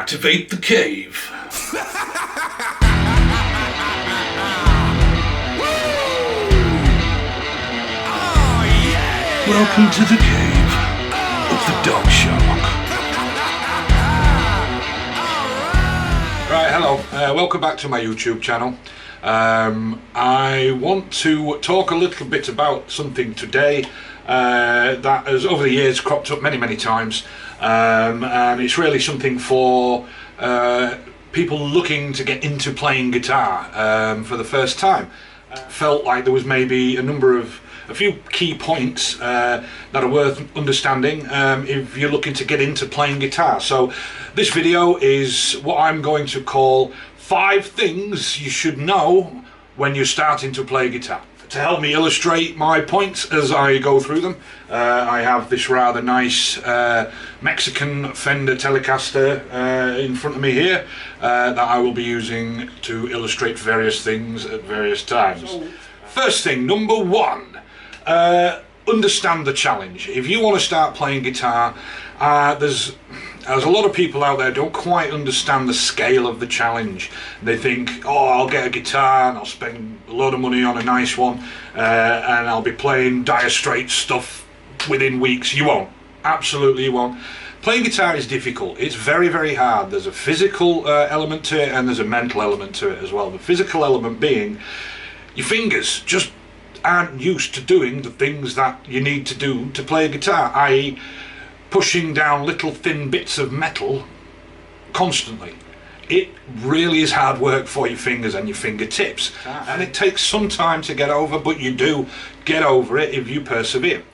Activate the cave. Welcome to the cave of the dog shark. Right, hello. Welcome back to my YouTube channel. I want to talk a little bit about something today that has over the years cropped up many times, and it's really something for people looking to get into playing guitar for the first time. Felt like there was maybe a few key points that are worth understanding if you're looking to get into playing guitar. So this video is what I'm going to call 5 things you should know when you're starting to play guitar. To help me illustrate my points as I go through them, I have this rather nice Mexican Fender Telecaster in front of me here that I will be using to illustrate various things at various times. First thing, number 1. Understand the challenge. If you want to start playing guitar, there's a lot of people out there don't quite understand the scale of the challenge. They think, oh, I'll get a guitar and I'll spend a lot of money on a nice one and I'll be playing Dire Straits stuff within weeks. You won't. Absolutely you won't. Playing guitar is difficult. It's very hard. There's a physical element to it and there's a mental element to it as well. The physical element being your fingers just aren't used to doing the things that you need to do to play a guitar, i.e. pushing down little thin bits of metal constantly. It really is hard work for your fingers and your fingertips, and it takes some time to get over, but you do get over it if you persevere.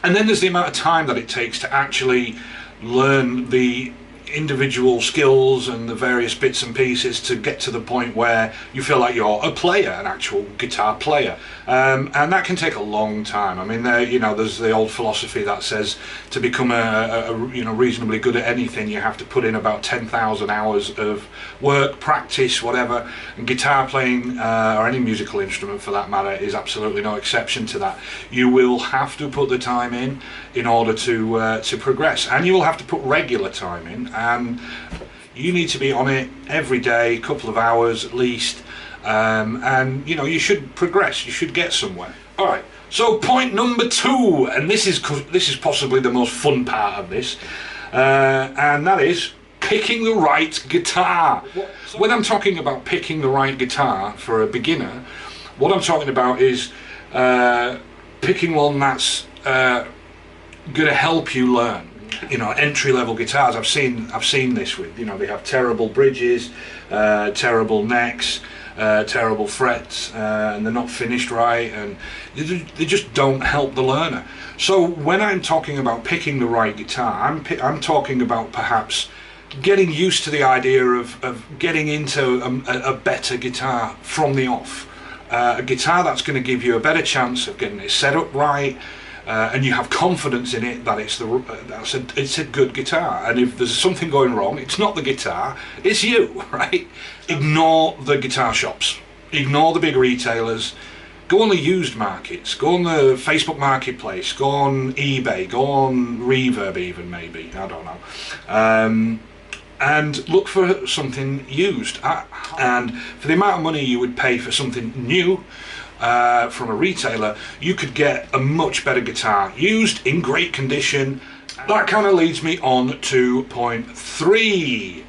And then there's the amount of time that it takes to actually learn the individual skills and the various bits and pieces to get to the point where you feel like you're a player, an actual guitar player, and that can take a long time. I mean, there's the old philosophy that says to become a reasonably good at anything, you have to put in about 10,000 hours of work, practice, whatever. And guitar playing, or any musical instrument for that matter, is absolutely no exception to that. You will have to put the time in order to progress, and you will have to put regular time in. And you need to be on it every day, a couple of hours at least, and you should progress, you should get somewhere. Alright, so point number 2, and this is possibly the most fun part of this, and that is picking the right guitar. When I'm talking about picking the right guitar for a beginner, what I'm talking about is picking one that's going to help you learn. Entry-level guitars, I've seen this with, they have terrible bridges, terrible necks, terrible frets, and they're not finished right, and they just don't help the learner. So when I'm talking about picking the right guitar, I'm talking about perhaps getting used to the idea of getting into a better guitar from the off. A guitar that's going to give you a better chance of getting it set up right, and you have confidence in it that it's a good guitar. And if there's something going wrong, it's not the guitar, it's you, right? Ignore the guitar shops, ignore the big retailers, go on the used markets, go on the Facebook marketplace, go on eBay, go on Reverb even, maybe, I don't know, and look for something used. And for the amount of money you would pay for something new from a retailer, you could get a much better guitar used in great condition. That kind of leads me on to point 3.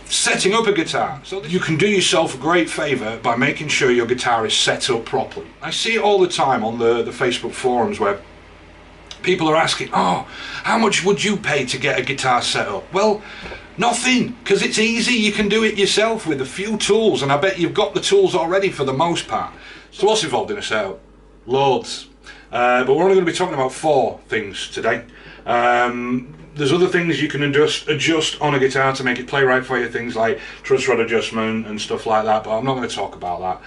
Setting up a guitar. So you can do yourself a great favour by making sure your guitar is set up properly. I see it all the time on the Facebook forums where people are asking, oh, how much would you pay to get a guitar set up? Well, nothing, because it's easy. You can do it yourself with a few tools, and I bet you've got the tools already for the most part. So what's involved in a setup? Loads. But we're only going to be talking about 4 things today. There's other things you can adjust on a guitar to make it play right for you, things like truss rod adjustment and stuff like that, but I'm not going to talk about that.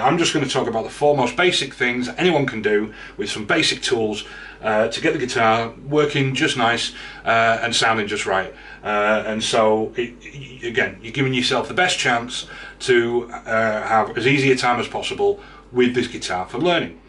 I'm just going to talk about the 4 most basic things that anyone can do with some basic tools to get the guitar working just nice and sounding just right. And so, again, you're giving yourself the best chance to have as easy a time as possible with this guitar for learning.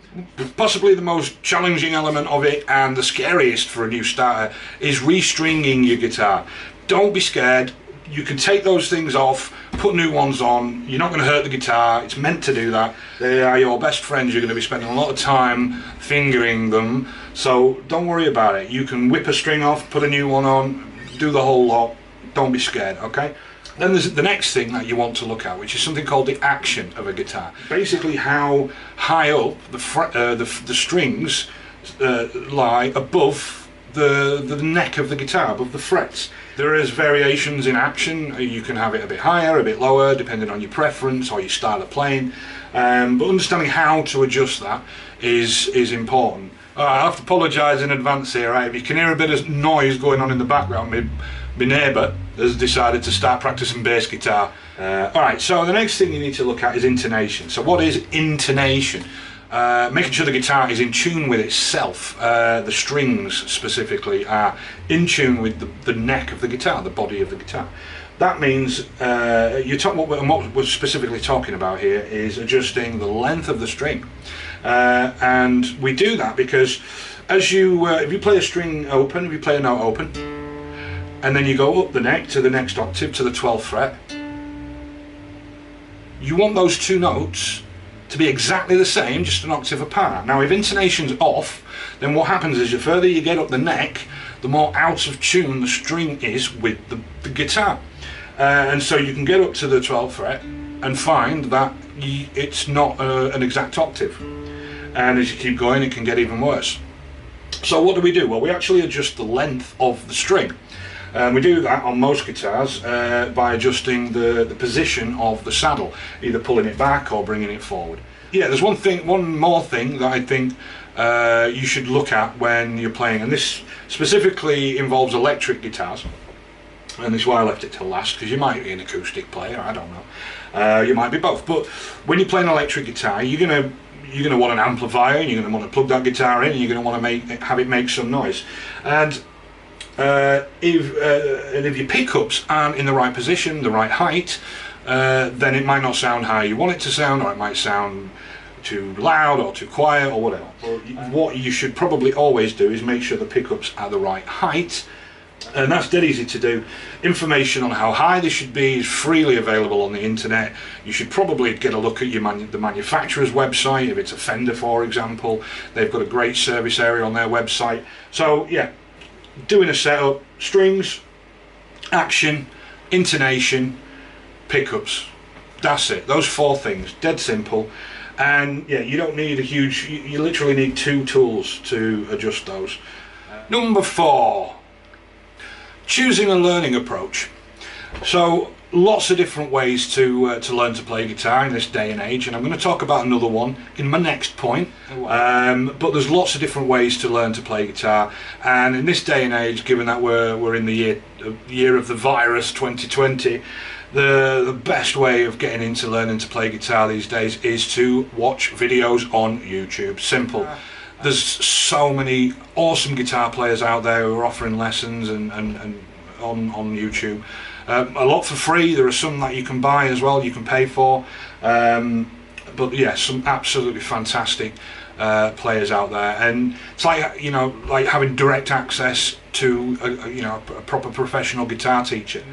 Possibly the most challenging element of it, and the scariest for a new starter, is restringing your guitar. don't be scared. You can take those things off, put new ones on. You're not going to hurt the guitar. It's meant to do that. They are your best friends. You're going to be spending a lot of time fingering them, so don't worry about it. You can whip a string off, put a new one on, do the whole lot. Don't be scared, okay? Then there's the next thing that you want to look at, which is something called the action of a guitar. Basically how high up the strings lie above the neck of the guitar, above the frets. There is variations in action. You can have it a bit higher, a bit lower, depending on your preference or your style of playing. But understanding how to adjust that is important. I have to apologise in advance here, right? If you can hear a bit of noise going on in the background, my neighbour has decided to start practicing bass guitar. Alright, so the next thing you need to look at is intonation. So what is intonation? Making sure the guitar is in tune with itself. The strings specifically are in tune with the neck of the guitar, the body of the guitar. That means what we're specifically talking about here is adjusting the length of the string. And we do that because if you play a string open, if you play a note open, and then you go up the neck to the next octave, to the 12th fret, you want those two notes to be exactly the same, just an octave apart. Now if intonation's off, then what happens is the further you get up the neck, the more out of tune the string is with the guitar. And so you can get up to the 12th fret and find that it's not an exact octave. And as you keep going, it can get even worse. So what do? Well, we actually adjust the length of the string. We do that on most guitars by adjusting the position of the saddle, either pulling it back or bringing it forward. Yeah, there's one more thing that I think you should look at when you're playing, and this specifically involves electric guitars. And this is why I left it till last, because you might be an acoustic player, I don't know. You might be both, but when you're playing an electric guitar, you're gonna want an amplifier, and you're gonna want to plug that guitar in, and you're gonna want to have it make some noise. And if your pickups aren't in the right position, the right height, then it might not sound how you want it to sound, or it might sound too loud or too quiet or whatever. What you should probably always do is make sure the pickups are the right height, and that's dead easy to do. Information on how high they should be is freely available on the internet. You should probably get a look at the manufacturer's website. If it's a Fender, for example, they've got a great service area on their website. So yeah, doing a setup, strings, action, intonation, pickups. That's it. Those four things. Dead simple. And yeah, you don't need you literally need two tools to adjust those. Number 4, choosing a learning approach. So lots of different ways to learn to play guitar in this day and age, and I'm going to talk about another one in my next point. But there's lots of different ways to learn to play guitar, and in this day and age, given that we're in the year of the virus 2020, the best way of getting into learning to play guitar these days is to watch videos on YouTube. Simple. There's so many awesome guitar players out there who are offering lessons and on YouTube. A lot for free. There are some that you can buy as well, you can pay for. But yeah, some absolutely fantastic players out there, and it's like, you know, like having direct access to a proper professional guitar teacher.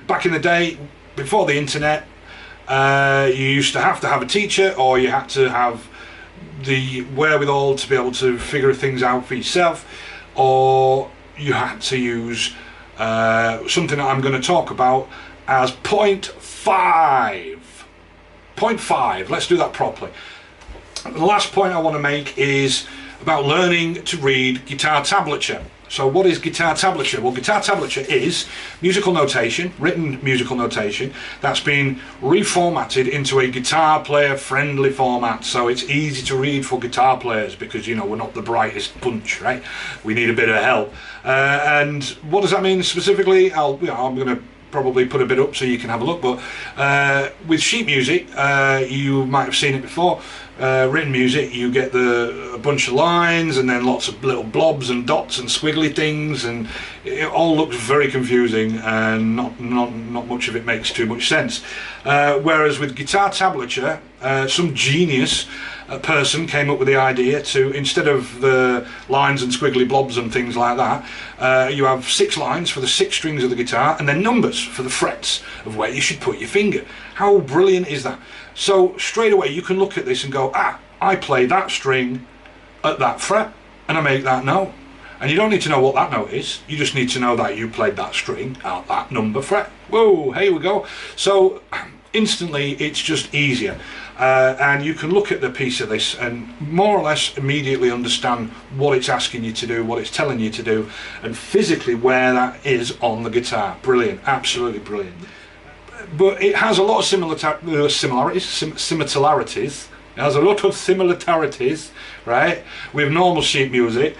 Back in the day, before the internet, you used to have a teacher, or you had to have the wherewithal to be able to figure things out for yourself, or you had to use something that I'm going to talk about as point 5. Point 5, let's do that properly. The last point I want to make is about learning to read guitar tablature. So what is guitar tablature? Well, guitar tablature is musical notation, written musical notation, that's been reformatted into a guitar player friendly format, so it's easy to read for guitar players, because, you know, we're not the brightest bunch, right? We need a bit of help. And what does that mean specifically? I'm going to probably put a bit up so you can have a look, but with sheet music, you might have seen it before. Written music, you get a bunch of lines and then lots of little blobs and dots and squiggly things, and it all looks very confusing, and not much of it makes too much sense. Whereas with guitar tablature, some genius person came up with the idea to, instead of the lines and squiggly blobs and things like that, you have 6 lines for the 6 strings of the guitar, and then numbers for the frets of where you should put your finger. How brilliant is that? So straight away you can look at this and go, I play that string at that fret, and I make that note. And you don't need to know what that note is, you just need to know that you played that string at that number fret. Whoa, here we go. So instantly it's just easier, and you can look at the piece of this and more or less immediately understand what it's asking you to do, what it's telling you to do, and physically where that is on the guitar. Brilliant, absolutely brilliant. But it has a lot of similarities. It has a lot of similarities, right, with normal sheet music,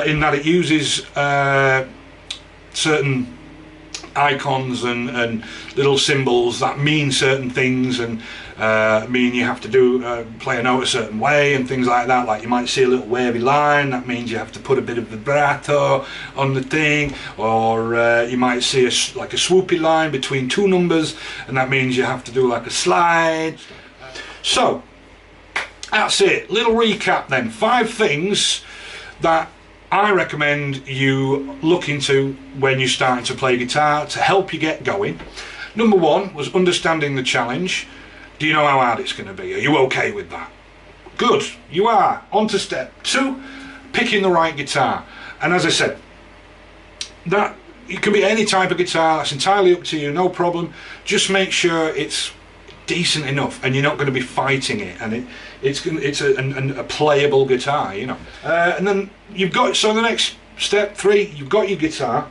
in that it uses certain icons and little symbols that mean certain things, and mean you have to play a note a certain way and things like that. Like you might see a little wavy line, that means you have to put a bit of vibrato on the thing, or you might see like a swoopy line between 2 numbers, and that means you have to do like a slide. So that's it. Little recap then. 5 things that I recommend you look into when you're starting to play guitar to help you get going. Number 1 was understanding the challenge. Do you know how hard it's going to be? Are you okay with that? Good, you are. On to step 2, picking the right guitar. And as I said, that it can be any type of guitar, that's entirely up to you, no problem. Just make sure it's decent enough and you're not going to be fighting it, and it's a playable guitar, you know. And then you've got, so the next step 3, you've got your guitar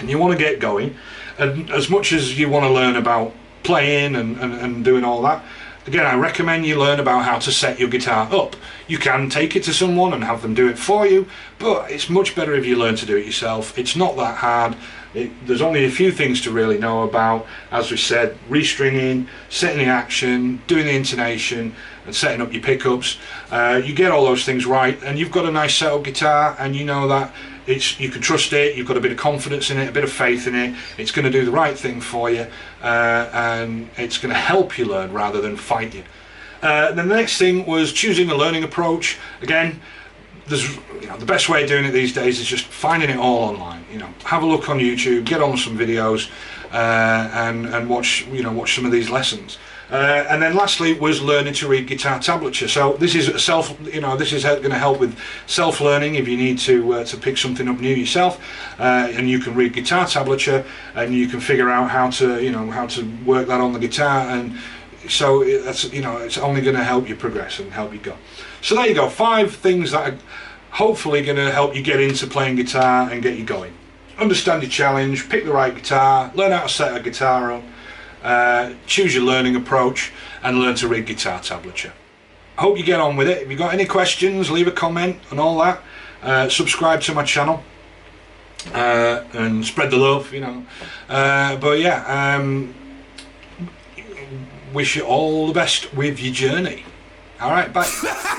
and you want to get going, and as much as you want to learn about playing and doing all that, again, I recommend you learn about how to set your guitar up. You can take it to someone and have them do it for you, but it's much better if you learn to do it yourself. It's not that hard. There's only a few things to really know about, as we said: restringing, setting the action, doing the intonation, and setting up your pickups. You get all those things right, and you've got a nice set up guitar, and you know that you can trust it, you've got a bit of confidence in it, a bit of faith in it, it's going to do the right thing for you, and it's going to help you learn rather than fight you. Then the next thing was choosing a learning approach. Again, the best way of doing it these days is just finding it all online. Have a look on YouTube, get on some videos, and watch some of these lessons. And then lastly was learning to read guitar tablature. So this is this is going to help with self-learning if you need to pick something up new yourself, and you can read guitar tablature and you can figure out how to work that on the guitar, and so it's only going to help you progress and help you go. So there you go, 5 things that are hopefully going to help you get into playing guitar and get you going. Understand your challenge, pick the right guitar, learn how to set a guitar up, choose your learning approach, and learn to read guitar tablature. I hope you get on with it. If you've got any questions, leave a comment and all that. Subscribe to my channel, and spread the love, but yeah, wish you all the best with your journey. Alright, bye.